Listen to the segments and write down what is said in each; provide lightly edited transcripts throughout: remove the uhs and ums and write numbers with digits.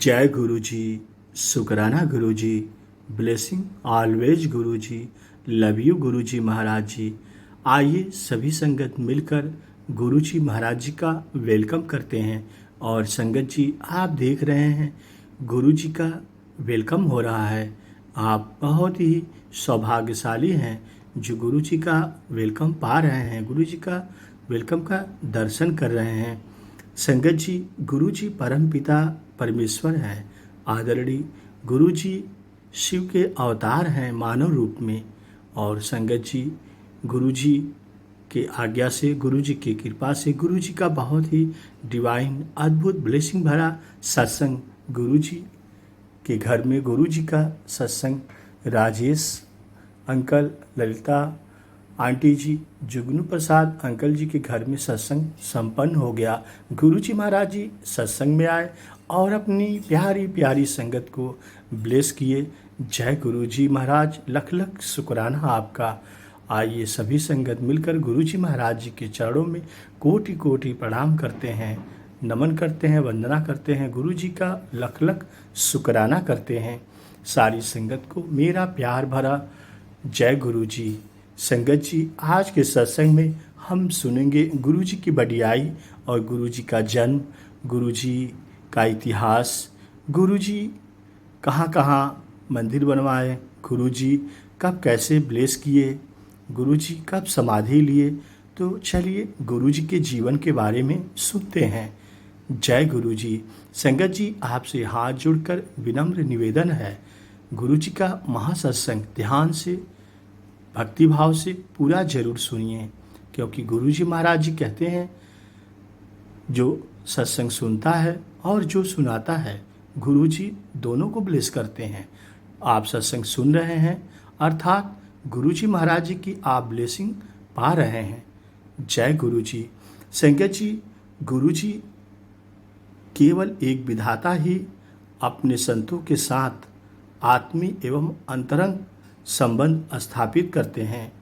जय गुरु जी, शुक्राना गुरु जी, blessing always Guru ji, love you गुरु जी महाराज जी। आइए सभी संगत मिलकर गुरु जी महाराज जी का वेलकम करते हैं। और संगत जी आप देख रहे हैं गुरु जी का वेलकम हो रहा है। आप बहुत ही सौभाग्यशाली हैं जो गुरु जी का वेलकम पा रहे हैं, गुरु जी का वेलकम का दर्शन कर रहे हैं। संगत जी, गुरु जी परम पिता परमेश्वर हैं। आदरणीय गुरु जी शिव के अवतार हैं मानव रूप में। और संगत जी, गुरु जी के आज्ञा से, गुरु जी की कृपा से, गुरु जी का बहुत ही डिवाइन अद्भुत ब्लेसिंग भरा सत्संग गुरु जी के घर में, गुरु जी का सत्संग राजेश अंकल, ललिता आंटी जी, जुगनू प्रसाद अंकल जी के घर में सत्संग संपन्न हो गया। गुरु जी महाराज जी सत्संग में आए और अपनी प्यारी प्यारी संगत को ब्लेस किए। जय गुरु जी महाराज, लख लख शुक्राना आपका। आइए सभी संगत मिलकर गुरु जी महाराज जी के चरणों में कोटि कोटि प्रणाम करते हैं, नमन करते हैं, वंदना करते हैं, गुरु जी का लख लख शुक्राना करते हैं। सारी संगत को मेरा प्यार भरा जय गुरु जी। संगत जी, आज के सत्संग में हम सुनेंगे गुरु जी की बढ़ियाई और गुरु जी का जन्म, गुरु जी का इतिहास, गुरु जी कहाँ कहाँ मंदिर बनवाए, गुरु जी कब कैसे ब्लेस किए, गुरु जी कब समाधि लिए। तो चलिए गुरु जी के जीवन के बारे में सुनते हैं। जय गुरु जी। संगत जी, आपसे हाथ जोड़कर विनम्र निवेदन है, गुरु जी का महासत्संग ध्यान से, भक्ति भाव से पूरा जरूर सुनिए, क्योंकि गुरु जी महाराज जी कहते हैं जो सत्संग सुनता है और जो सुनाता है, गुरु जी दोनों को ब्लेस करते हैं। आप सत्संग सुन रहे हैं अर्थात गुरु जी महाराज जी की आप ब्लेसिंग पा रहे हैं। जय गुरु जी। संगत जी, गुरु जी केवल एक विधाता ही अपने संतों के साथ आत्मीय एवं अंतरंग संबंध स्थापित करते हैं।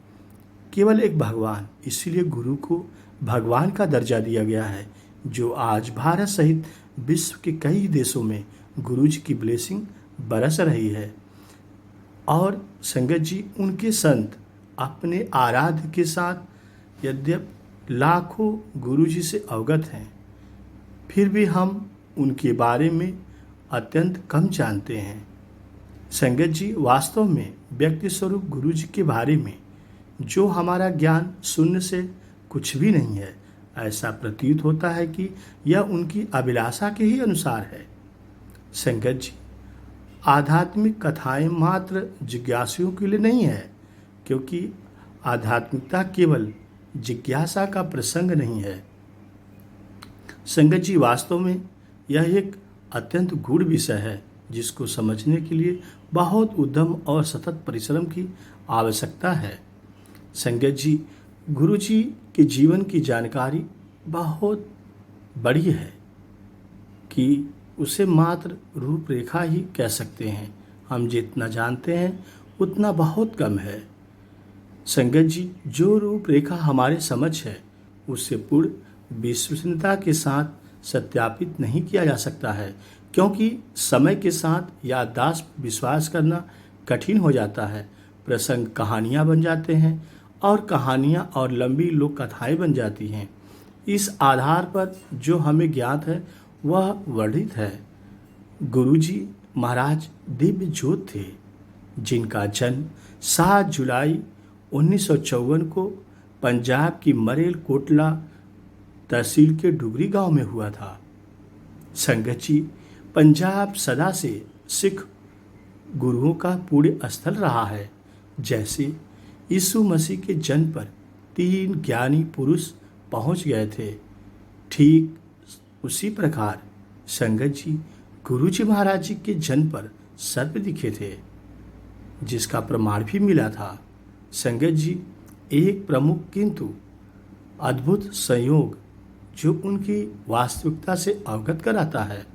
केवल एक भगवान, इसीलिए गुरु को भगवान का दर्जा दिया गया है, जो आज भारत सहित विश्व के कई देशों में गुरु जी की ब्लेसिंग बरस रही है। और संगत जी, उनके संत अपने आराध्य के साथ यद्यपि लाखों गुरु जी से अवगत हैं, फिर भी हम उनके बारे में अत्यंत कम जानते हैं। संगत जी, वास्तव में व्यक्ति स्वरूप गुरु जी के बारे में जो हमारा ज्ञान शून्य से कुछ भी नहीं है, ऐसा प्रतीत होता है कि यह उनकी अभिलाषा के ही अनुसार है। संगत जी, आध्यात्मिक कथाएं मात्र जिज्ञासुओं के लिए नहीं है, क्योंकि आध्यात्मिकता केवल जिज्ञासा का प्रसंग नहीं है। संगत जी, वास्तव में यह एक अत्यंत गूढ़ विषय है, जिसको समझने के लिए बहुत उद्यम और सतत परिश्रम की आवश्यकता है। संगत जी, गुरु जी के जीवन की जानकारी बहुत बड़ी है कि उसे मात्र रूपरेखा ही कह सकते हैं। हम जितना जानते हैं उतना बहुत कम है। संगत जी, जो रूपरेखा हमारे समझ है, उससे पूर्ण विश्वसनीयता के साथ सत्यापित नहीं किया जा सकता है, क्योंकि समय के साथ याददाश्त विश्वास करना कठिन हो जाता है। प्रसंग कहानियाँ बन जाते हैं और कहानियाँ और लंबी लोक कथाएँ बन जाती हैं। इस आधार पर जो हमें ज्ञात है वह वर्णित है। गुरु जी महाराज दिव्य ज्योत थे, जिनका जन्म 7 जुलाई 1954 को पंजाब की मरेल कोटला तहसील के डुगरी गांव में हुआ था। संगत जी, पंजाब सदा से सिख गुरुओं का पुण्य स्थल रहा है। जैसे यीशु मसीह के जन्म पर 3 ज्ञानी पुरुष पहुंच गए थे, ठीक उसी प्रकार संगत जी गुरु जी महाराज जी के जन्म पर सर्प दिखे थे, जिसका प्रमाण भी मिला था। संगत जी, एक प्रमुख किंतु अद्भुत संयोग जो उनकी वास्तविकता से अवगत कराता है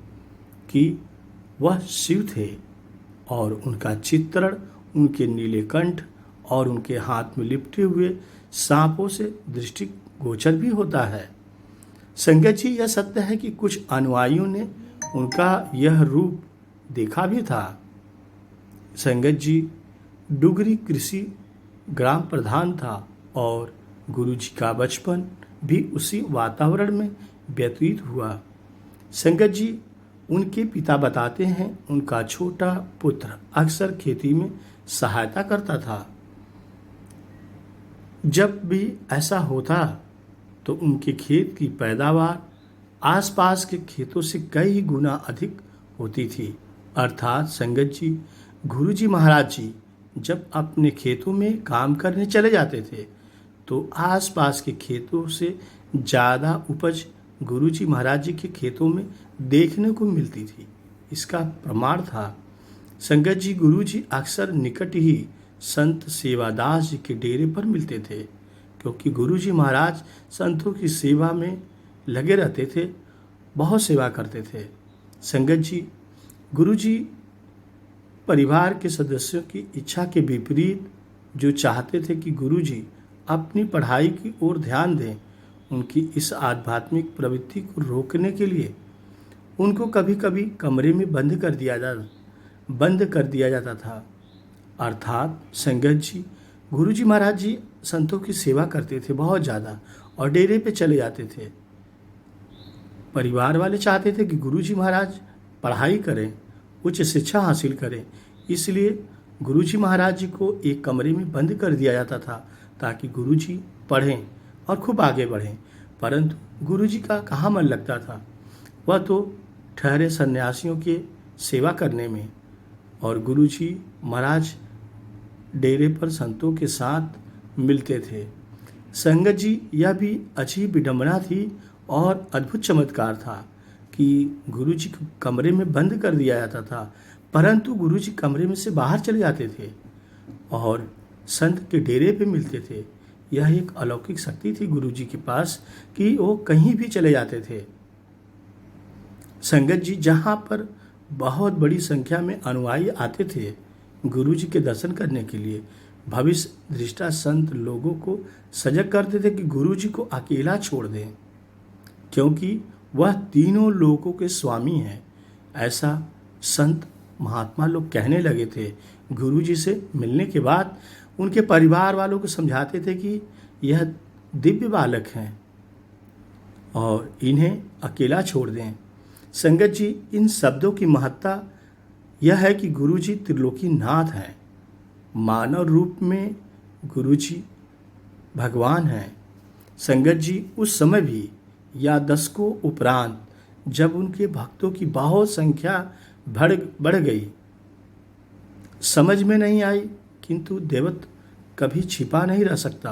कि वह शिव थे, और उनका चित्रण उनके नीले कंठ और उनके हाथ में लिपटे हुए सांपों से दृष्टिगोचर भी होता है। संगत जी, यह सत्य है कि कुछ अनुयायियों ने उनका यह रूप देखा भी था। संगत जी डुगरी कृषि ग्राम प्रधान था और गुरुजी का बचपन भी उसी वातावरण में व्यतीत हुआ। संगत जी उनके पिता बताते हैं उनका छोटा पुत्र अक्सर खेती में सहायता करता था। जब भी ऐसा होता तो उनके खेत की पैदावार आसपास के खेतों से कई गुना अधिक होती थी। अर्थात संगत जी गुरुजी महाराज जी जब अपने खेतों में काम करने चले जाते थे तो आसपास के खेतों से ज़्यादा उपज गुरुजी महाराज जी के खेतों में देखने को मिलती थी। इसका प्रमाण था संगत जी गुरुजी अक्सर निकट ही संत सेवादास जी के डेरे पर मिलते थे, क्योंकि गुरुजी महाराज संतों की सेवा में लगे रहते थे, बहुत सेवा करते थे। संगत जी गुरुजी परिवार के सदस्यों की इच्छा के विपरीत जो चाहते थे कि गुरुजी अपनी पढ़ाई की ओर ध्यान दें, उनकी इस आध्यात्मिक प्रवृत्ति को रोकने के लिए उनको कभी कभी कमरे में बंद कर दिया जाता था। अर्थात संगत जी गुरुजी महाराज जी संतों की सेवा करते थे बहुत ज़्यादा और डेरे पे चले जाते थे। परिवार वाले चाहते थे कि गुरुजी महाराज पढ़ाई करें, उच्च शिक्षा हासिल करें, इसलिए गुरुजी महाराज जी को एक कमरे में बंद कर दिया जाता था ताकि गुरुजी पढ़ें और खूब आगे बढ़ें। परंतु गुरुजी का कहाँ मन लगता था, वह तो ठहरे सन्यासियों के सेवा करने में, और गुरुजी महाराज डेरे पर संतों के साथ मिलते थे। संगत जी यह भी अच्छी विडंबना थी और अद्भुत चमत्कार था कि गुरुजी को कमरे में बंद कर दिया जाता था, परंतु गुरुजी कमरे में से बाहर चले जाते थे और संत के डेरे पे मिलते थे। यह एक अलौकिक शक्ति थी गुरुजी के पास कि वो कहीं भी चले जाते थे। संगत जी जहाँ पर बहुत बड़ी संख्या में अनुयायी आते थे गुरुजी के दर्शन करने के लिए, भविष्य दृष्टा संत लोगों को सजग करते थे कि गुरुजी को अकेला छोड़ दें, क्योंकि वह तीनों लोकों के स्वामी हैं। ऐसा संत महात्मा लोग कहने लगे थे। गुरुजी से मिलने के बाद उनके परिवार वालों को समझाते थे कि यह दिव्य बालक हैं और इन्हें अकेला छोड़ दें। संगत जी इन शब्दों की महत्ता यह है कि गुरुजी त्रिलोकी नाथ हैं, मानव रूप में गुरुजी भगवान हैं। संगत जी उस समय भी या दशकों उपरांत जब उनके भक्तों की बहुत संख्या बढ़ गई, समझ में नहीं आई, किंतु देवत्व कभी छिपा नहीं रह सकता,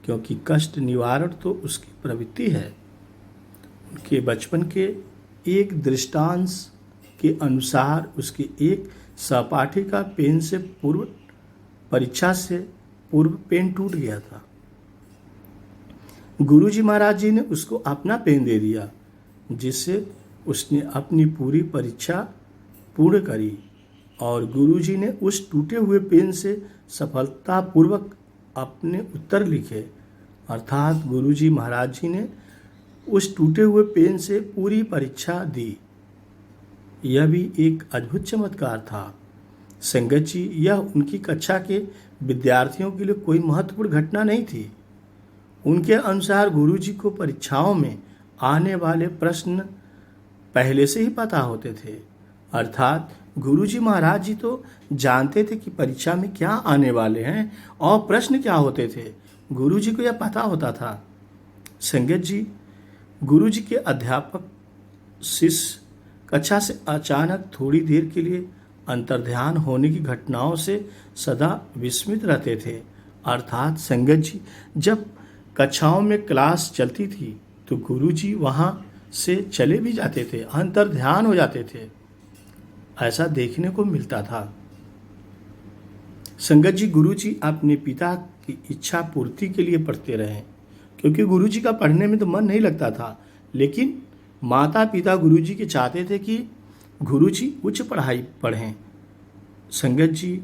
क्योंकि कष्ट निवारण तो उसकी प्रवृत्ति है। उनके बचपन के एक दृष्टांश के अनुसार उसके एक सहपाठी का पेन से पूर्व परीक्षा से पूर्व पेन टूट गया था। गुरुजी महाराज जी ने उसको अपना पेन दे दिया, जिससे उसने अपनी पूरी परीक्षा पूर्ण करी और गुरुजी ने उस टूटे हुए पेन से सफलतापूर्वक अपने उत्तर लिखे। अर्थात गुरुजी महाराज जी ने उस टूटे हुए पेन से पूरी परीक्षा दी। यह भी एक अद्भुत चमत्कार था। संगत जी यह उनकी कक्षा के विद्यार्थियों के लिए कोई महत्वपूर्ण घटना नहीं थी। उनके अनुसार गुरुजी को परीक्षाओं में आने वाले प्रश्न पहले से ही पता होते थे। अर्थात गुरुजी महाराज जी तो जानते थे कि परीक्षा में क्या आने वाले हैं और प्रश्न क्या होते थे। गुरुजी को यह पता होता था। संगत जी गुरुजी के अध्यापक शिष्य कक्षा से अचानक थोड़ी देर के लिए अंतर्ध्यान होने की घटनाओं से सदा विस्मित रहते थे। अर्थात संगत जी जब कक्षाओं में क्लास चलती थी तो गुरुजी वहाँ से चले भी जाते थे, अंतर्ध्यान हो जाते थे, ऐसा देखने को मिलता था। संगत जी गुरुजी अपने पिता की इच्छा पूर्ति के लिए पढ़ते रहे, क्योंकि गुरुजी का पढ़ने में तो मन नहीं लगता था, लेकिन माता पिता गुरुजी के चाहते थे कि गुरुजी उच्च पढ़ाई पढ़ें। संगत जी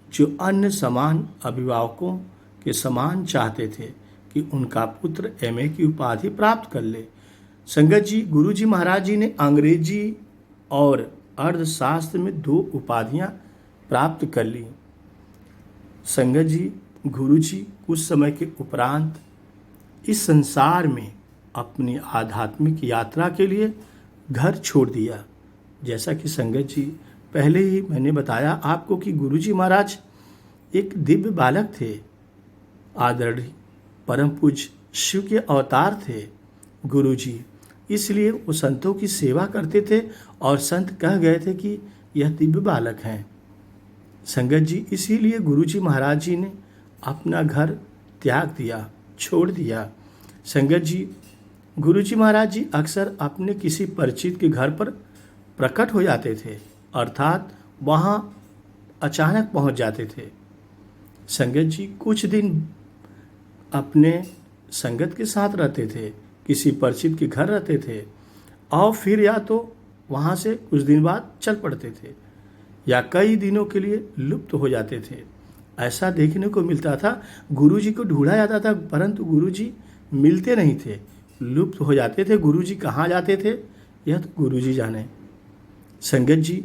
जो अन्य समान अभिभावकों के समान चाहते थे कि उनका पुत्र एमए की उपाधि प्राप्त कर ले। संगत जी गुरुजी महाराज जी ने अंग्रेजी और अर्थशास्त्र में 2 उपाधियां प्राप्त कर ली। संगत जी, गुरु जी कुछ समय के उपरांत इस संसार में अपनी आध्यात्मिक यात्रा के लिए घर छोड़ दिया। जैसा कि संगत जी पहले ही मैंने बताया आपको कि गुरु जी महाराज एक दिव्य बालक थे, आदरणीय परम पूज्य शिव के अवतार थे गुरु जी। इसलिए वो संतों की सेवा करते थे और संत कह गए थे कि यह दिव्य बालक हैं। संगत जी, इसीलिए गुरु जी महाराज जी ने अपना घर त्याग दिया, छोड़ दिया। संगत जी, गुरु जी महाराज जी अक्सर अपने किसी परिचित के घर पर प्रकट हो जाते थे, अर्थात वहाँ अचानक पहुँच जाते थे। संगत जी कुछ दिन अपने संगत के साथ रहते थे, किसी परिचित के घर रहते थे और फिर या तो वहाँ से कुछ दिन बाद चल पड़ते थे या कई दिनों के लिए लुप्त हो जाते थे। ऐसा देखने को मिलता था। गुरुजी को ढूंढा जाता था परंतु गुरुजी मिलते नहीं थे, लुप्त हो जाते थे। गुरुजी कहाँ जाते थे यह तो गुरुजी जाने। संगत जी,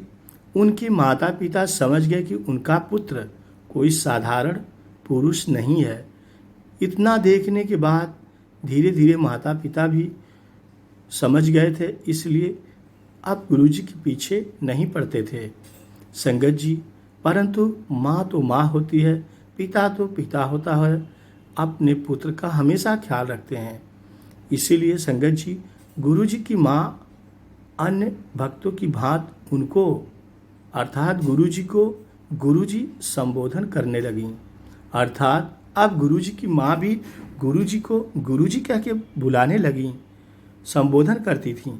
उनके माता पिता समझ गए कि उनका पुत्र कोई साधारण पुरुष नहीं है। इतना देखने के बाद धीरे धीरे माता पिता भी समझ गए थे, इसलिए अब गुरुजी के पीछे नहीं पड़ते थे। संगत जी, परंतु माँ तो माँ होती है, पिता तो पिता होता है, अपने पुत्र का हमेशा ख्याल रखते हैं। इसीलिए संगत जी, गुरुजी की माँ अन्य भक्तों की भांति उनको अर्थात गुरुजी को गुरुजी संबोधन करने लगीं। अर्थात अब गुरुजी की माँ भी गुरुजी को गुरुजी कह के बुलाने लगीं, संबोधन करती थीं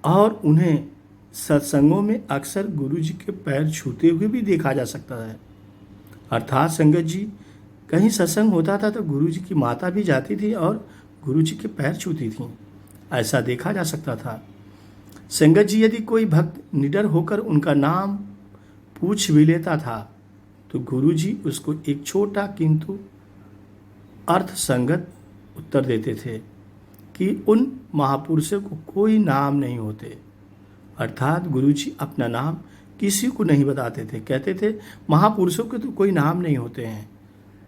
और उन्हें सत्संगों में अक्सर गुरुजी के पैर छूते हुए भी देखा जा सकता है। अर्थात संगत जी, कहीं सत्संग होता था तो गुरुजी की माता भी जाती थी और गुरुजी के पैर छूती थीं, ऐसा देखा जा सकता था। संगत जी, यदि कोई भक्त निडर होकर उनका नाम पूछ भी लेता था तो गुरुजी उसको एक छोटा किंतु अर्थसंगत उत्तर देते थे कि उन महापुरुषों को कोई नाम नहीं होते। अर्थात गुरुजी अपना नाम किसी को नहीं बताते थे, कहते थे महापुरुषों के तो कोई नाम नहीं होते हैं।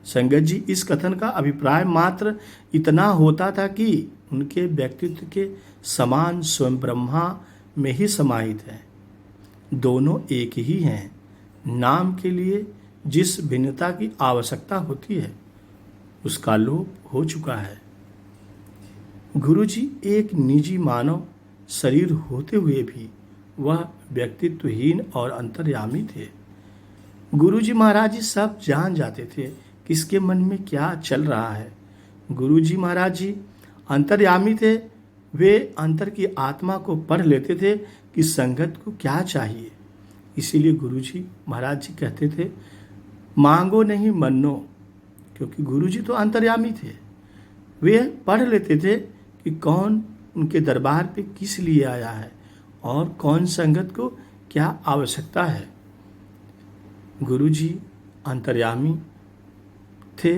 संगत जी, इस कथन का अभिप्राय मात्र इतना होता था कि उनके व्यक्तित्व के समान स्वयं ब्रह्मा में ही समाहित है, दोनों एक ही हैं। नाम के लिए जिस भिन्नता की आवश्यकता होती है उसका लोप हो चुका है। गुरुजी एक निजी मानव शरीर होते हुए भी वह व्यक्तित्वहीन और अंतर्यामी थे। गुरुजी महाराज जी सब जान जाते थे किसके मन में क्या चल रहा है। गुरुजी महाराज जी अंतर्यामी थे, वे अंतर की आत्मा को पढ़ लेते थे कि संगत को क्या चाहिए। इसीलिए गुरुजी महाराज जी कहते थे मांगो नहीं मन्नो, क्योंकि गुरुजी तो अंतर्यामी थे। वे पढ़ लेते थे कि कौन उनके दरबार पे किस लिए आया है और कौन संगत को क्या आवश्यकता है। गुरुजी अंतर्यामी थे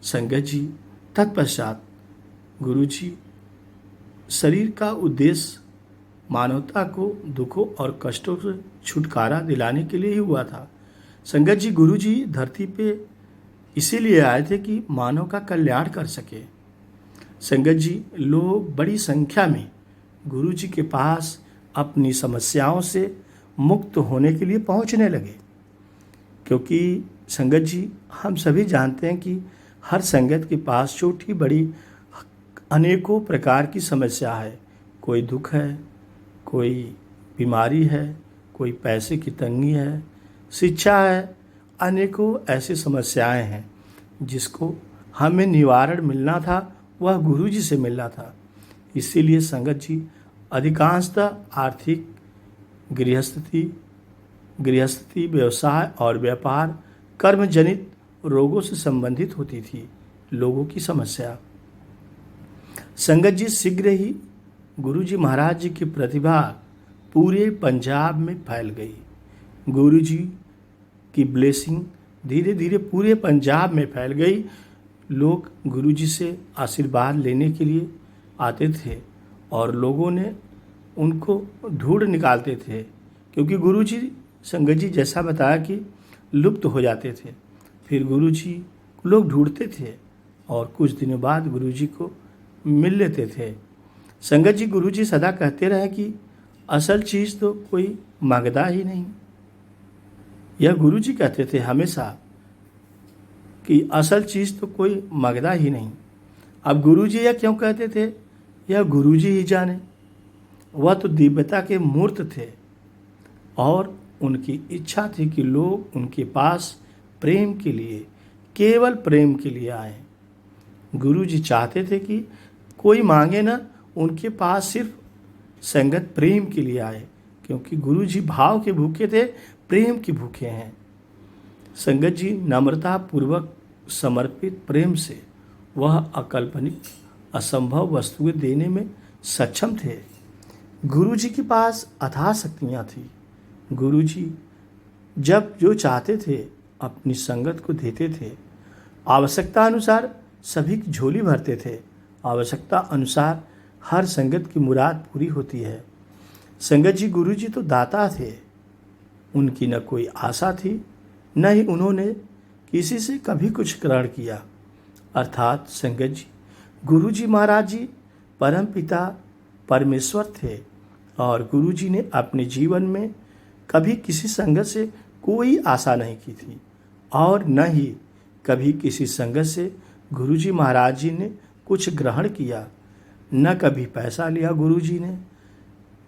संगत जी। तत्पश्चात गुरुजी शरीर का उद्देश्य मानवता को दुखों और कष्टों से छुटकारा दिलाने के लिए ही हुआ था। संगत जी, गुरुजी धरती पे इसीलिए आए थे कि मानव का कल्याण कर सके। संगत जी, लोग बड़ी संख्या में गुरुजी के पास अपनी समस्याओं से मुक्त होने के लिए पहुंचने लगे, क्योंकि संगत जी हम सभी जानते हैं कि हर संगत के पास छोटी बड़ी अनेकों प्रकार की समस्या है। कोई दुख है, कोई बीमारी है, कोई पैसे की तंगी है, शिक्षा है, अनेकों ऐसी समस्याएं हैं जिसको हमें निवारण मिलना था, वह गुरुजी से मिलना था। इसीलिए संगत जी अधिकांशतः आर्थिक गृहस्थी व्यवसाय और व्यापार कर्म जनित रोगों से संबंधित होती थी लोगों की समस्या। संगत जी शीघ्र ही गुरुजी महाराज जी की प्रतिभा पूरे पंजाब में फैल गई। गुरुजी की ब्लेसिंग धीरे धीरे पूरे पंजाब में फैल गई। लोग गुरुजी से आशीर्वाद लेने के लिए आते थे और लोगों ने उनको ढूंढ निकालते थे क्योंकि गुरुजी संगत जी जैसा बताया कि लुप्त हो जाते थे, फिर गुरुजी को लोग ढूंढते थे और कुछ दिनों बाद गुरुजी को मिल लेते थे। संगत जी गुरुजी सदा कहते रहे कि असल चीज़ तो कोई मांगता ही नहीं। यह गुरुजी कहते थे हमेशा कि असल चीज़ तो कोई मांगता ही नहीं। अब गुरुजी यह क्यों कहते थे, यह गुरुजी ही जाने। वह तो दिव्यता के मूर्त थे और उनकी इच्छा थी कि लोग उनके पास प्रेम के लिए, केवल प्रेम के लिए आए। गुरुजी चाहते थे कि कोई मांगे ना, उनके पास सिर्फ संगत प्रेम के लिए आए, क्योंकि गुरुजी भाव के भूखे थे, प्रेम के भूखे हैं। संगत जी नम्रता पूर्वक समर्पित प्रेम से वह अकल्पनिक असंभव वस्तुएं देने में सक्षम थे। गुरुजी के पास अथाह शक्तियाँ थी। गुरुजी जब जो चाहते थे अपनी संगत को देते थे। आवश्यकता अनुसार सभी की झोली भरते थे। आवश्यकता अनुसार हर संगत की मुराद पूरी होती है। संगत जी गुरुजी तो दाता थे। उनकी न कोई आशा थी, न ही उन्होंने किसी से कभी कुछ ग्रहण किया। अर्थात संगत जी गुरुजी महाराज जी परम पिता परमेश्वर थे और गुरुजी ने अपने जीवन में कभी किसी संगत से कोई आशा नहीं की थी और न ही कभी किसी संगत से गुरुजी महाराज जी ने कुछ ग्रहण किया। न कभी पैसा लिया गुरुजी ने,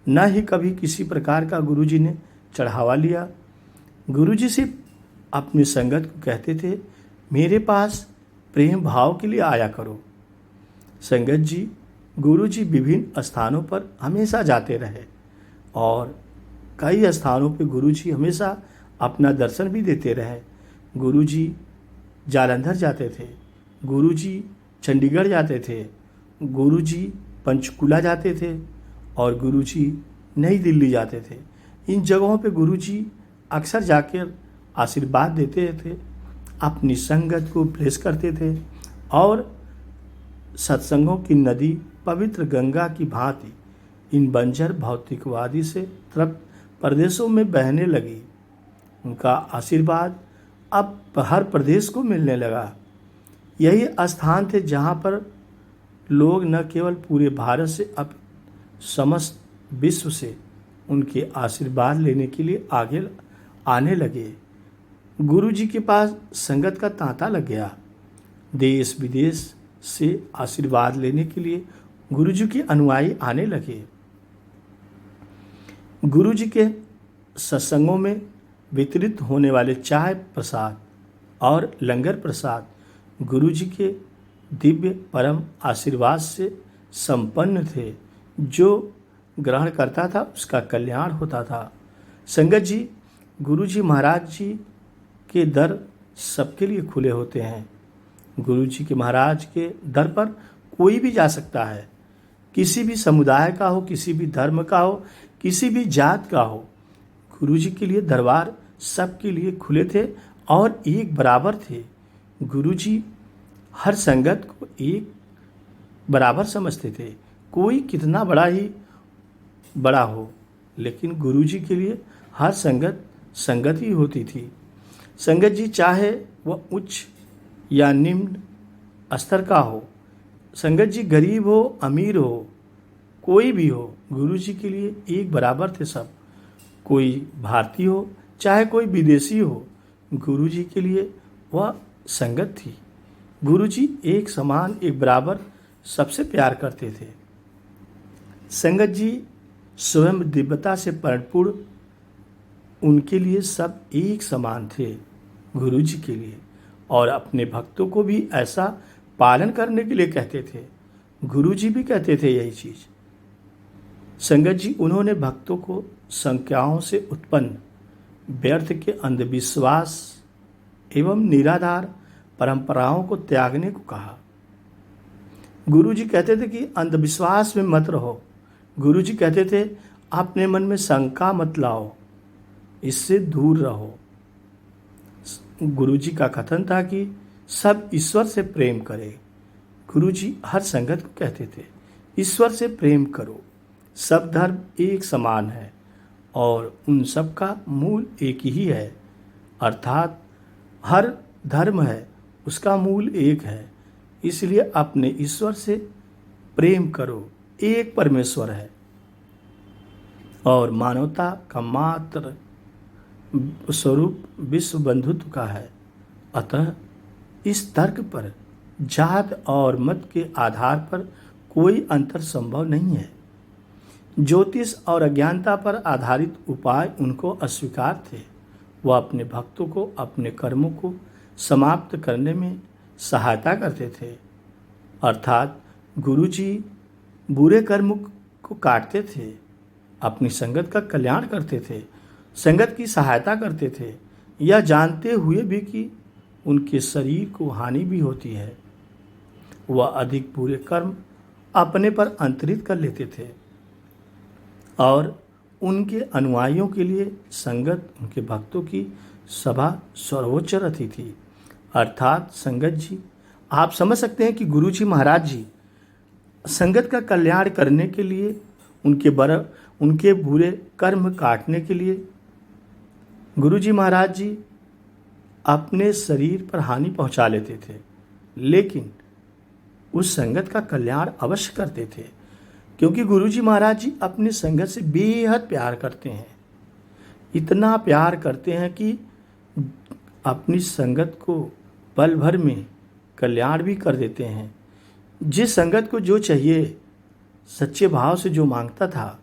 न ही कभी किसी प्रकार का गुरुजी ने चढ़ावा लिया। गुरुजी सिर्फ अपनी संगत को कहते थे, मेरे पास प्रेम भाव के लिए आया करो। संगत जी गुरुजी विभिन्न स्थानों पर हमेशा जाते रहे और कई स्थानों पर गुरुजी हमेशा अपना दर्शन भी देते रहे। गुरुजी जालंधर जाते थे, गुरुजी चंडीगढ़ जाते थे, गुरुजी पंचकुला जाते थे और गुरुजी नई दिल्ली जाते थे। इन जगहों पे गुरुजी अक्सर जाकर आशीर्वाद देते थे, अपनी संगत को ब्लेस करते थे और सत्संगों की नदी पवित्र गंगा की भांति इन बंजर भौतिकवादी से तृप्त प्रदेशों में बहने लगी। उनका आशीर्वाद अब हर प्रदेश को मिलने लगा। यही स्थान थे जहाँ पर लोग न केवल पूरे भारत से अब समस्त विश्व से उनके आशीर्वाद लेने के लिए आगे आने लगे। गुरुजी के पास संगत का तांता लग गया। देश विदेश से आशीर्वाद लेने के लिए गुरुजी के अनुयायी आने लगे। गुरुजी के सत्संगों में वितरित होने वाले चाय प्रसाद और लंगर प्रसाद गुरुजी के दिव्य परम आशीर्वाद से संपन्न थे। जो ग्रहण करता था उसका कल्याण होता था। संगत जी गुरुजी महाराज जी के दर सबके लिए खुले होते हैं। गुरुजी के महाराज के दर पर कोई भी जा सकता है, किसी भी समुदाय का हो, किसी भी धर्म का हो, किसी भी जात का हो। गुरुजी के लिए दरबार सबके लिए खुले थे और एक बराबर थे। गुरुजी हर संगत को एक बराबर समझते थे, कोई कितना बड़ा ही बड़ा हो, लेकिन गुरुजी के लिए हर संगत संगत ही होती थी। संगत जी चाहे वह उच्च या निम्न स्तर का हो, संगत जी गरीब हो अमीर हो, कोई भी हो, गुरुजी के लिए एक बराबर थे सब। कोई भारतीय हो चाहे कोई विदेशी हो, गुरुजी के लिए वह संगत थी। गुरुजी एक समान एक बराबर सबसे प्यार करते थे। संगत जी स्वयं दिव्यता से परिपूर्ण, उनके लिए सब एक समान थे गुरुजी के लिए, और अपने भक्तों को भी ऐसा पालन करने के लिए कहते थे। गुरुजी भी कहते थे यही चीज़। संगत जी उन्होंने भक्तों को संख्याओं से उत्पन्न व्यर्थ के अंधविश्वास एवं निराधार परंपराओं को त्यागने को कहा। गुरुजी कहते थे कि अंधविश्वास में मत रहो। गुरुजी कहते थे अपने मन में शंका मत लाओ, इससे दूर रहो। गुरुजी का कथन था कि सब ईश्वर से प्रेम करें। गुरुजी हर संगत को कहते थे ईश्वर से प्रेम करो, सब धर्म एक समान है और उन सब का मूल एक ही है, अर्थात हर धर्म है उसका मूल एक है। इसलिए अपने ईश्वर से प्रेम करो, एक परमेश्वर है और मानवता का मात्र स्वरूप विश्व बंधुत्व का है। अतः इस तर्क पर जात और मत के आधार पर कोई अंतर संभव नहीं है। ज्योतिष और अज्ञानता पर आधारित उपाय उनको अस्वीकार थे। वह अपने भक्तों को अपने कर्मों को समाप्त करने में सहायता करते थे, अर्थात गुरुजी बुरे कर्म को काटते थे, अपनी संगत का कल्याण करते थे, संगत की सहायता करते थे, यह जानते हुए भी कि उनके शरीर को हानि भी होती है। वह अधिक बुरे कर्म अपने पर अंतरित कर लेते थे और उनके अनुयायियों के लिए संगत उनके भक्तों की सभा सर्वोच्च रथी थी। अर्थात संगत जी, आप समझ सकते हैं कि गुरु जी महाराज जी संगत का कल्याण करने के लिए, उनके बुरे कर्म काटने के लिए गुरु जी महाराज जी अपने शरीर पर हानि पहुंचा लेते थे, लेकिन उस संगत का कल्याण अवश्य करते थे, क्योंकि गुरु जी महाराज जी अपनी संगत से बेहद प्यार करते हैं। इतना प्यार करते हैं कि अपनी संगत को पल भर में कल्याण भी कर देते हैं। जिस संगत को जो चाहिए, सच्चे भाव से जो मांगता था,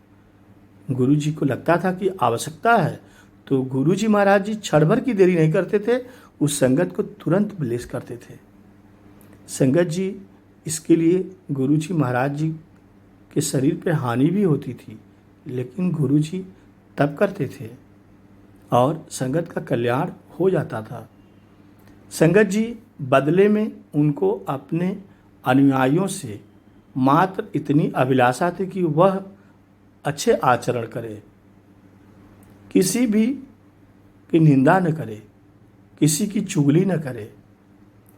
गुरु जी को लगता था कि आवश्यकता है, तो गुरु जी महाराज जी क्षण भर की देरी नहीं करते थे, उस संगत को तुरंत ब्लेस करते थे। संगत जी इसके लिए गुरु जी महाराज जी के शरीर पर हानि भी होती थी, लेकिन गुरु जी तब करते थे और संगत का कल्याण हो जाता था। संगत जी बदले में उनको अपने अनुयायियों से मात्र इतनी अभिलाषा थी कि वह अच्छे आचरण करे, किसी भी की निंदा न करे, किसी की चुगली न करे,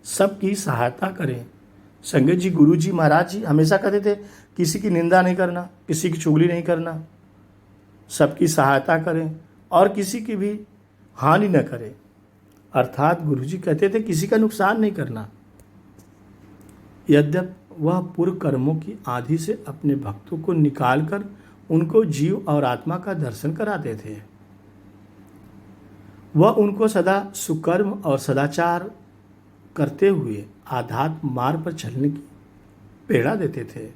सबकी सहायता करें। संगत जी गुरु जी महाराज जी हमेशा कहते थे किसी की निंदा नहीं करना, किसी की चुगली नहीं करना, सबकी सहायता करें और किसी की भी हानि न करें। अर्थात गुरु जी कहते थे किसी का नुकसान नहीं करना। यद्यपि वह पूर्व कर्मों की आधि से अपने भक्तों को निकालकर उनको जीव और आत्मा का दर्शन कराते थे। वह उनको सदा सुकर्म और सदाचार करते हुए आध्यात्म मार्ग पर चलने की प्रेरणा देते थे।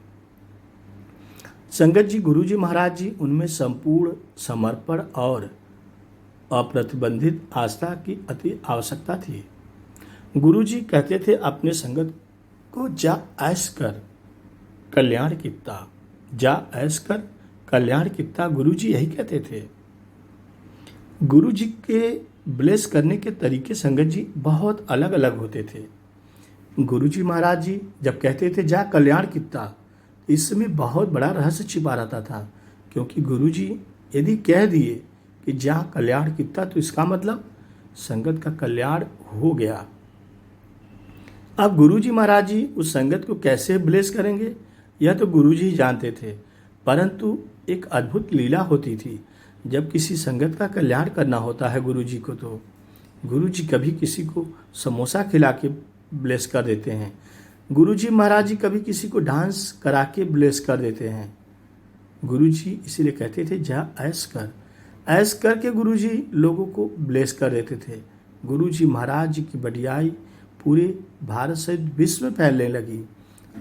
संगत जी गुरु जी महाराज जी उनमें संपूर्ण समर्पण और अप्रतिबंधित आस्था की अति आवश्यकता थी। गुरु जी कहते थे अपने संगत को जा ऐश कर कल्याण कित्ता, जा ऐश कर कल्याण कित्ता, गुरु जी यही कहते थे। गुरु जी के ब्लेस करने के तरीके संगत जी बहुत अलग अलग होते थे। गुरु जी महाराज जी जब कहते थे जा कल्याण कित्ता, इसमें बहुत बड़ा रहस्य छिपा रहता था, क्योंकि गुरु जी यदि कह दिए कि जा कल्याण कित्ता तो इसका मतलब संगत का कल्याण हो गया। अब गुरु जी महाराज जी उस संगत को कैसे ब्लेस करेंगे यह तो गुरु जी जानते थे, परंतु एक अद्भुत लीला होती थी। जब किसी संगत का कल्याण करना होता है गुरु जी को, तो गुरु जी कभी किसी को समोसा खिला के ब्लेस कर देते हैं, गुरु जी महाराज जी कभी किसी को डांस करा के ब्लेस कर देते हैं। गुरु जी इसीलिए कहते थे जा ऐश कर, ऐश करके गुरु जी लोगों को ब्लेस कर देते थे। गुरु जी महाराज जी की बढ़ियाई पूरे भारत सहित विश्व में फैलने लगी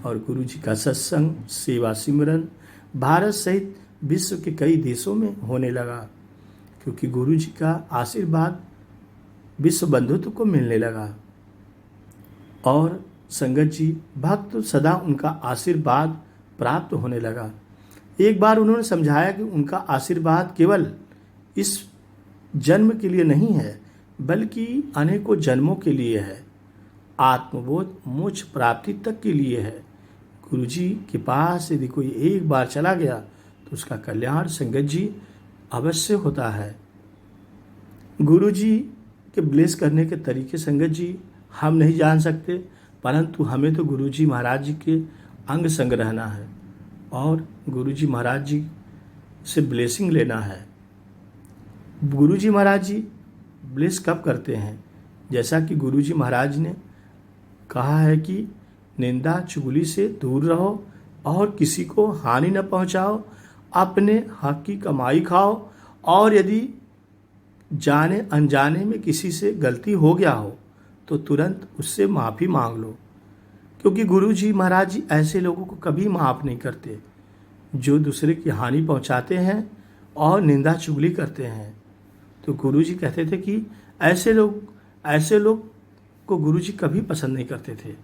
और गुरु जी का सत्संग, सेवा, सिमरन भारत सहित विश्व के कई देशों में होने लगा, क्योंकि गुरु जी का आशीर्वाद विश्व बंधुत्व को मिलने लगा और संगत जी भक्त सदा उनका आशीर्वाद प्राप्त होने लगा। एक बार उन्होंने समझाया कि उनका आशीर्वाद केवल इस जन्म के लिए नहीं है, बल्कि अनेकों जन्मों के लिए है, आत्मबोध मोक्ष प्राप्ति तक के लिए है। गुरु जी के पास यदि कोई एक बार चला गया तो उसका कल्याण संगत जी अवश्य होता है। गुरु जी के ब्लेस करने के तरीके संगत जी हम नहीं जान सकते, परंतु हमें तो गुरु जी महाराज जी के अंग संग रहना है और गुरु जी महाराज जी से ब्लेसिंग लेना है। गुरुजी महाराज जी ब्लेस कब करते हैं? जैसा कि गुरुजी महाराज ने कहा है कि निंदा चुगली से दूर रहो और किसी को हानि न पहुंचाओ, अपने हक की कमाई खाओ, और यदि जाने अनजाने में किसी से गलती हो गया हो तो तुरंत उससे माफ़ी मांग लो, क्योंकि गुरुजी महाराज जी ऐसे लोगों को कभी माफ़ नहीं करते जो दूसरे की हानि पहुंचाते हैं और निंदा चुगली करते हैं। तो गुरुजी कहते थे कि ऐसे लोग को गुरुजी कभी पसंद नहीं करते थे,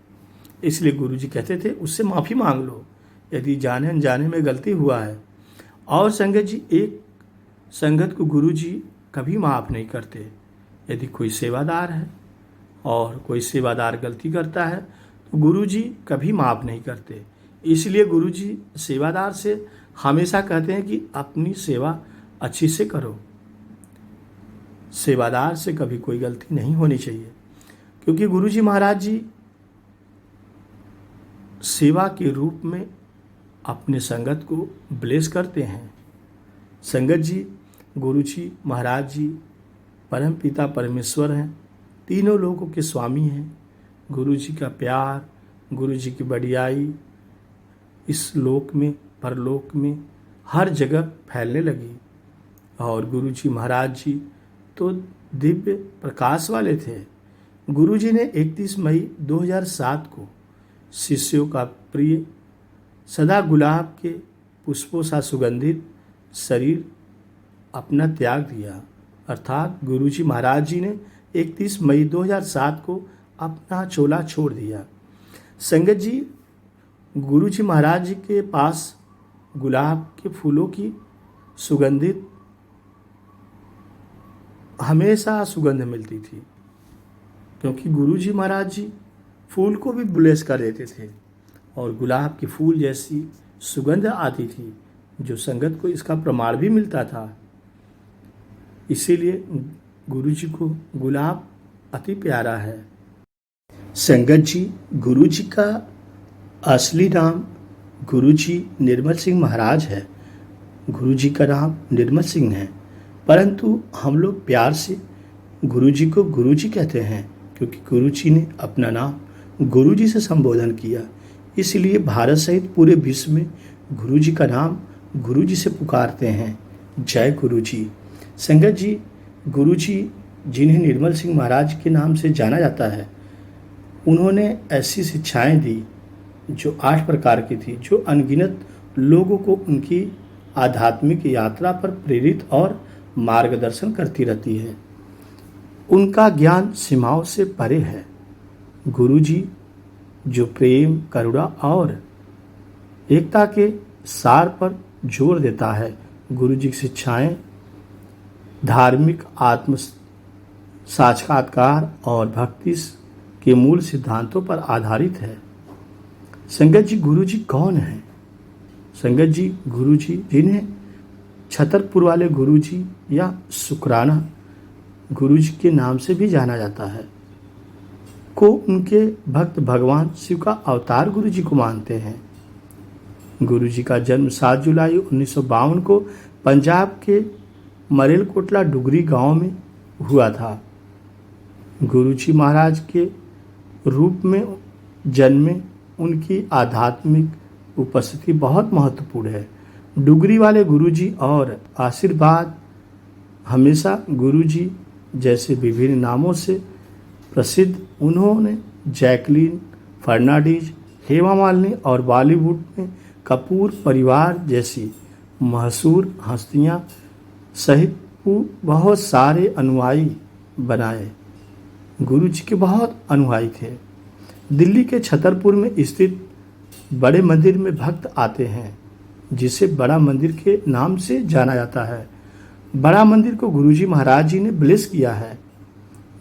इसलिए गुरुजी कहते थे उससे माफ़ी मांग लो यदि जाने अनजाने में गलती हुआ है। और संगत जी, एक संगत को गुरुजी कभी माफ़ नहीं करते। यदि कोई सेवादार है और कोई सेवादार गलती करता है तो गुरुजी कभी माफ़ नहीं करते, इसलिए गुरुजी सेवादार से हमेशा कहते हैं कि अपनी सेवा अच्छी से करो। सेवादार से कभी कोई गलती नहीं होनी चाहिए, क्योंकि गुरुजी महाराज जी सेवा के रूप में अपने संगत को ब्लेस करते हैं। संगत जी, गुरुजी महाराज जी परम पिता परमेश्वर हैं, तीनों लोगों के स्वामी हैं। गुरुजी का प्यार, गुरुजी की बढ़ियाई इस लोक में परलोक में हर जगह फैलने लगी। और गुरुजी महाराज जी तो दिव्य प्रकाश वाले थे। गुरुजी ने 31 मई 2007 को शिष्यों का प्रिय सदा गुलाब के पुष्पों सा सुगंधित शरीर अपना त्याग दिया, अर्थात गुरुजी महाराज जी ने 31 मई 2007 को अपना चोला छोड़ दिया। संगत जी, गुरुजी महाराज जी के पास गुलाब के फूलों की सुगंधित हमेशा सुगंध मिलती थी, क्योंकि गुरुजी महाराज जी फूल को भी ब्लेस कर देते थे और गुलाब के फूल जैसी सुगंध आती थी, जो संगत को इसका प्रमाण भी मिलता था। इसीलिए गुरुजी को गुलाब अति प्यारा है। संगत जी, गुरुजी का असली नाम गुरुजी निर्मल सिंह महाराज है। गुरुजी का नाम निर्मल सिंह है, परंतु हम लोग प्यार से गुरुजी को गुरुजी कहते हैं, क्योंकि गुरुजी ने अपना नाम गुरुजी से संबोधन किया। इसलिए भारत सहित पूरे विश्व में गुरुजी का नाम गुरुजी से पुकारते हैं। जय गुरुजी। संगत जी, गुरुजी जिन्हें निर्मल सिंह महाराज के नाम से जाना जाता है, उन्होंने ऐसी शिक्षाएं दी जो 8 प्रकार की थी, जो अनगिनत लोगों को उनकी आध्यात्मिक यात्रा पर प्रेरित और मार्गदर्शन करती रहती है। उनका ज्ञान सीमाओं से परे है। गुरुजी जो प्रेम, करुणा और एकता के सार पर जोर देता है। गुरुजी की शिक्षाएं धार्मिक, आत्म साक्षात्कार और भक्ति के मूल सिद्धांतों पर आधारित है। संगत जी, गुरुजी कौन है? संगत जी, गुरुजी जिन्हें छतरपुर वाले गुरुजी या शुक्राना गुरुजी के नाम से भी जाना जाता है, को उनके भक्त भगवान शिव का अवतार गुरुजी को मानते हैं। गुरुजी का जन्म 7 जुलाई 1952 को पंजाब के मरेलकोटला डुगरी गांव में हुआ था। गुरुजी महाराज के रूप में जन्मे उनकी आध्यात्मिक उपस्थिति बहुत महत्वपूर्ण है। डुगरी वाले गुरुजी और आशीर्वाद हमेशा गुरुजी जैसे विभिन्न नामों से प्रसिद्ध। उन्होंने जैकलीन फर्नांडीज, हेमा मालिनी और बॉलीवुड में कपूर परिवार जैसी मशहूर हस्तियां सहित बहुत सारे अनुयायी बनाए। गुरुजी के बहुत अनुयायी थे। दिल्ली के छतरपुर में स्थित बड़े मंदिर में भक्त आते हैं, जिसे बड़ा मंदिर के नाम से जाना जाता है। बड़ा मंदिर को गुरुजी महाराज जी ने ब्लेस किया है।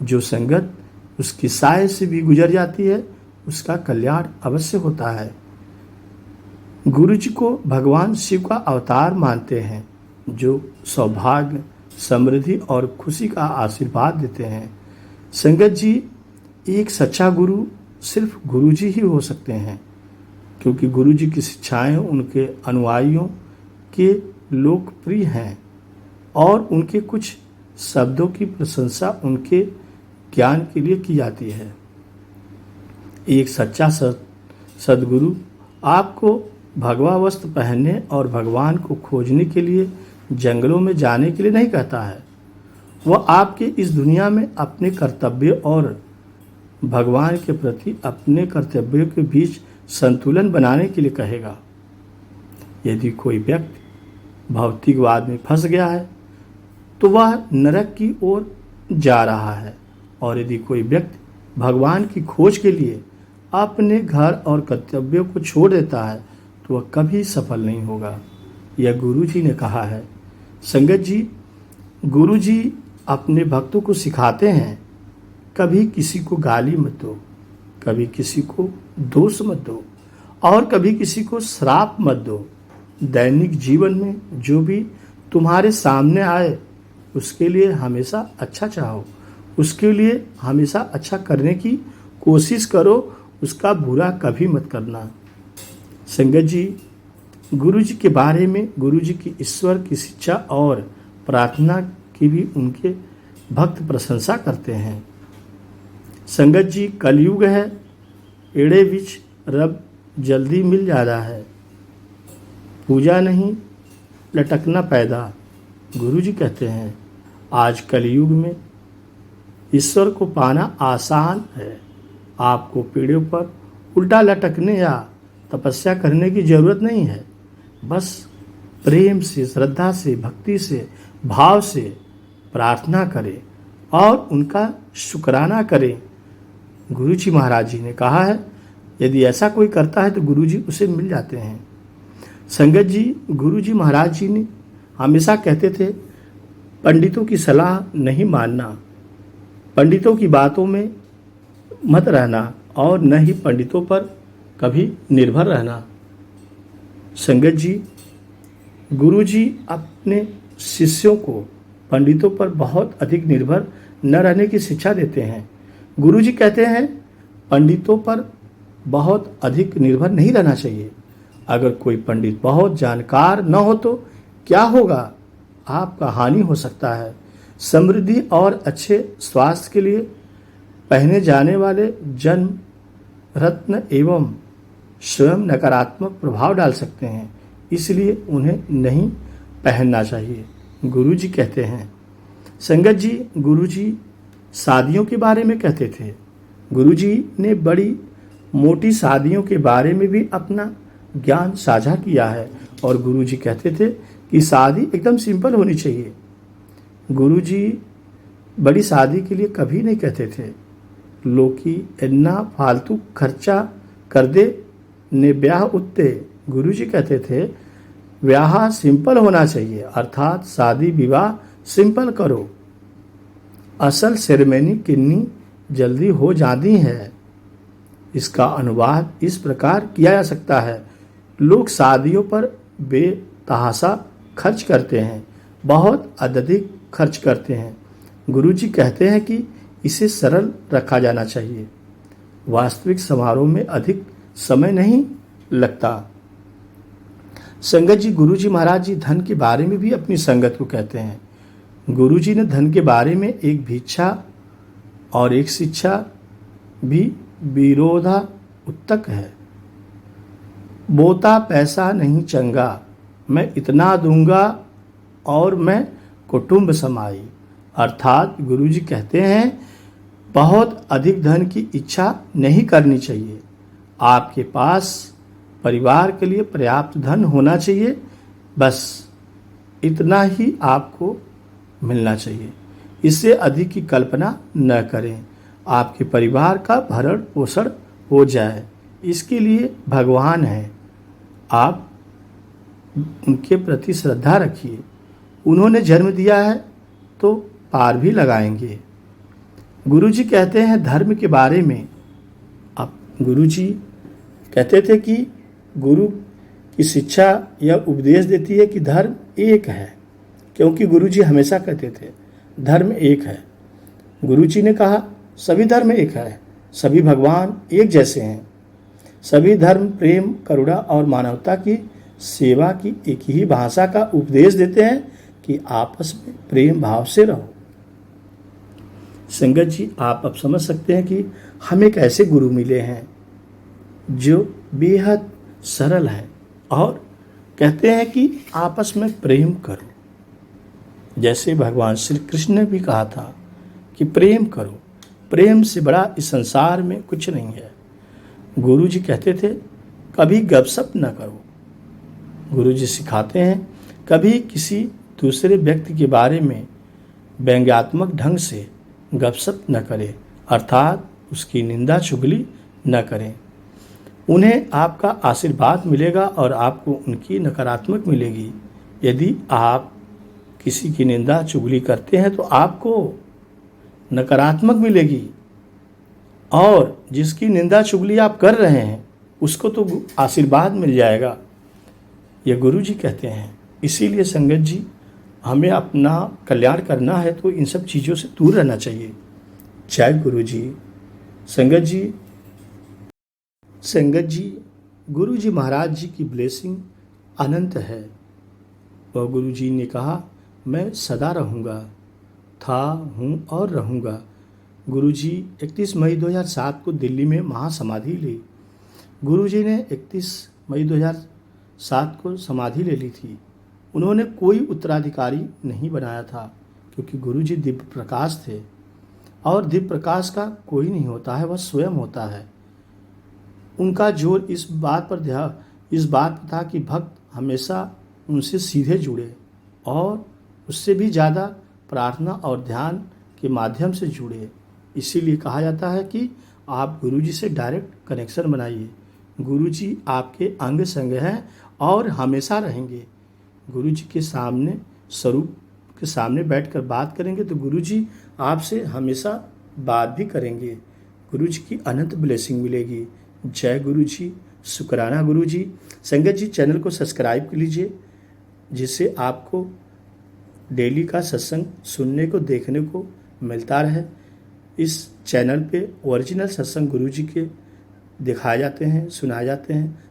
जो संगत उसकी साय से भी गुजर जाती है, उसका कल्याण अवश्य होता है। गुरुजी को भगवान शिव का अवतार मानते हैं, जो सौभाग्य, समृद्धि और खुशी का आशीर्वाद देते हैं। संगत जी, एक सच्चा गुरु सिर्फ गुरुजी ही हो सकते हैं, क्योंकि गुरुजी की शिक्षाएं उनके अनुयायियों के लोकप्रिय हैं और उनके कुछ शब्दों की प्रशंसा उनके ज्ञान के लिए की जाती है। एक सच्चा सद्गुरु आपको भगवा वस्त्र पहनने और भगवान को खोजने के लिए जंगलों में जाने के लिए नहीं कहता है। वह आपके इस दुनिया में अपने कर्तव्य और भगवान के प्रति अपने कर्तव्यों के बीच संतुलन बनाने के लिए कहेगा। यदि कोई व्यक्ति भौतिकवाद में फंस गया है तो वह नरक की ओर जा रहा है, और यदि कोई व्यक्ति भगवान की खोज के लिए अपने घर और कर्तव्यों को छोड़ देता है तो वह कभी सफल नहीं होगा। यह गुरु जी ने कहा है। संगत जी, गुरु जी अपने भक्तों को सिखाते हैं, कभी किसी को गाली मत दो, कभी किसी को दोष मत दो और कभी किसी को श्राप मत दो। दैनिक जीवन में जो भी तुम्हारे सामने आए उसके लिए हमेशा अच्छा चाहो, उसके लिए हमेशा अच्छा करने की कोशिश करो, उसका बुरा कभी मत करना। संगत जी, गुरु जी के बारे में गुरु जी की ईश्वर की शिक्षा और प्रार्थना की भी उनके भक्त प्रशंसा करते हैं। संगत जी, कलयुग है, एड़े विच रब जल्दी मिल जा रहा है, पूजा नहीं लटकना पैदा। गुरु जी कहते हैं आज कलयुग में ईश्वर को पाना आसान है। आपको पेड़ों पर उल्टा लटकने या तपस्या करने की जरूरत नहीं है। बस प्रेम से, श्रद्धा से, भक्ति से, भाव से प्रार्थना करें और उनका शुक्राना करें। गुरु जी महाराज जी ने कहा है, यदि ऐसा कोई करता है तो गुरु जी उसे मिल जाते हैं। संगत जी, गुरु जी महाराज जी ने हमेशा कहते थे, पंडितों की सलाह नहीं मानना, पंडितों की बातों में मत रहना और न ही पंडितों पर कभी निर्भर रहना। संगत जी, गुरु जी अपने शिष्यों को पंडितों पर बहुत अधिक निर्भर न रहने की शिक्षा देते हैं। गुरु जी कहते हैं पंडितों पर बहुत अधिक निर्भर नहीं रहना चाहिए। अगर कोई पंडित बहुत जानकार न हो तो क्या होगा, आपका हानि हो सकता है। समृद्धि और अच्छे स्वास्थ्य के लिए पहने जाने वाले जन्म रत्न एवं स्वयं नकारात्मक प्रभाव डाल सकते हैं, इसलिए उन्हें नहीं पहनना चाहिए, गुरु जी कहते हैं। संगत जी, गुरु जी शादियों के बारे में कहते थे। गुरु जी ने बड़ी मोटी शादियों के बारे में भी अपना ज्ञान साझा किया है और गुरु जी कहते थे कि शादी एकदम सिंपल होनी चाहिए। गुरु जी बड़ी शादी के लिए कभी नहीं कहते थे, लोकी इन्ना फालतू खर्चा कर दे ने ब्याह उत्ते। गुरु जी कहते थे ब्याह सिंपल होना चाहिए, अर्थात शादी विवाह सिंपल करो, असल सेरेमनी कितनी जल्दी हो जाती है। इसका अनुवाद इस प्रकार किया जा सकता है, लोग शादियों पर बेतहाशा खर्च करते हैं, बहुत अत्यधिक खर्च करते हैं। गुरु जी कहते हैं कि इसे सरल रखा जाना चाहिए, वास्तविक समारोह में अधिक समय नहीं लगता। संगत जी, गुरु जी महाराज जी धन के बारे में भी अपनी संगत को कहते हैं। गुरु जी ने धन के बारे में एक भिक्षा और एक शिक्षा भी विरोधा उत्तक है। बोता पैसा नहीं चंगा, मैं इतना दूंगा और मैं कुटुंब समाई। अर्थात गुरु जी कहते हैं बहुत अधिक धन की इच्छा नहीं करनी चाहिए, आपके पास परिवार के लिए पर्याप्त धन होना चाहिए, बस इतना ही आपको मिलना चाहिए, इससे अधिक की कल्पना न करें। आपके परिवार का भरण पोषण हो जाए, इसके लिए भगवान है, आप उनके प्रति श्रद्धा रखिए, उन्होंने जन्म दिया है तो पार भी लगाएंगे। गुरु जी कहते हैं धर्म के बारे में, अब गुरु जी कहते थे कि गुरु की शिक्षा यह उपदेश देती है कि धर्म एक है, क्योंकि गुरु जी हमेशा कहते थे धर्म एक है। गुरु जी ने कहा सभी धर्म एक है, सभी भगवान एक जैसे हैं, सभी धर्म प्रेम, करुणा और मानवता की सेवा की एक ही भाषा का उपदेश देते हैं कि आपस में प्रेम भाव से रहो। संगत जी, आप अब समझ सकते हैं कि हमें एक ऐसे गुरु मिले हैं जो बेहद सरल है और कहते हैं कि आपस में प्रेम करो। जैसे भगवान श्री कृष्ण ने भी कहा था कि प्रेम करो, प्रेम से बड़ा इस संसार में कुछ नहीं है। गुरु जी कहते थे कभी गपशप न करो। गुरु जी सिखाते हैं कभी किसी दूसरे व्यक्ति के बारे में व्यंग्यात्मक ढंग से गपशप न करें, अर्थात उसकी निंदा चुगली न करें। उन्हें आपका आशीर्वाद मिलेगा और आपको उनकी नकारात्मक मिलेगी। यदि आप किसी की निंदा चुगली करते हैं तो आपको नकारात्मक मिलेगी, और जिसकी निंदा चुगली आप कर रहे हैं उसको तो आशीर्वाद मिल जाएगा, ये गुरु जी कहते हैं। इसीलिए संगत जी, हमें अपना कल्याण करना है तो इन सब चीज़ों से दूर रहना चाहिए। जय गुरु जी। संगत जी, गुरु जी महाराज जी की ब्लेसिंग अनंत है। वह गुरु जी ने कहा मैं सदा रहूँगा, था, हूँ और रहूँगा। गुरु जी 31 मई 2007 को दिल्ली में महासमाधि ली। गुरु जी ने 31 मई 2007 को समाधि ले ली थी। उन्होंने कोई उत्तराधिकारी नहीं बनाया था, क्योंकि गुरु जी दिव्य प्रकाश थे और दिव्य प्रकाश का कोई नहीं होता है, वह स्वयं होता है। उनका जोर इस बात पर था कि भक्त हमेशा उनसे सीधे जुड़े और उससे भी ज़्यादा प्रार्थना और ध्यान के माध्यम से जुड़े। इसीलिए कहा जाता है कि आप गुरु जी से डायरेक्ट कनेक्शन बनाइए। गुरु जी आपके अंग संग हैं और हमेशा रहेंगे। गुरु जी के सामने, स्वरूप के सामने बैठकर बात करेंगे तो गुरु जी आपसे हमेशा बात भी करेंगे। गुरु जी की अनंत ब्लेसिंग मिलेगी। जय गुरु जी, शुक्राना गुरु जी। संगत जी, चैनल को सब्सक्राइब कर लीजिए, जिससे आपको डेली का सत्संग सुनने को, देखने को मिलता रहे। इस चैनल पे ओरिजिनल सत्संग गुरु जी के दिखाए जाते हैं, सुनाए जाते हैं।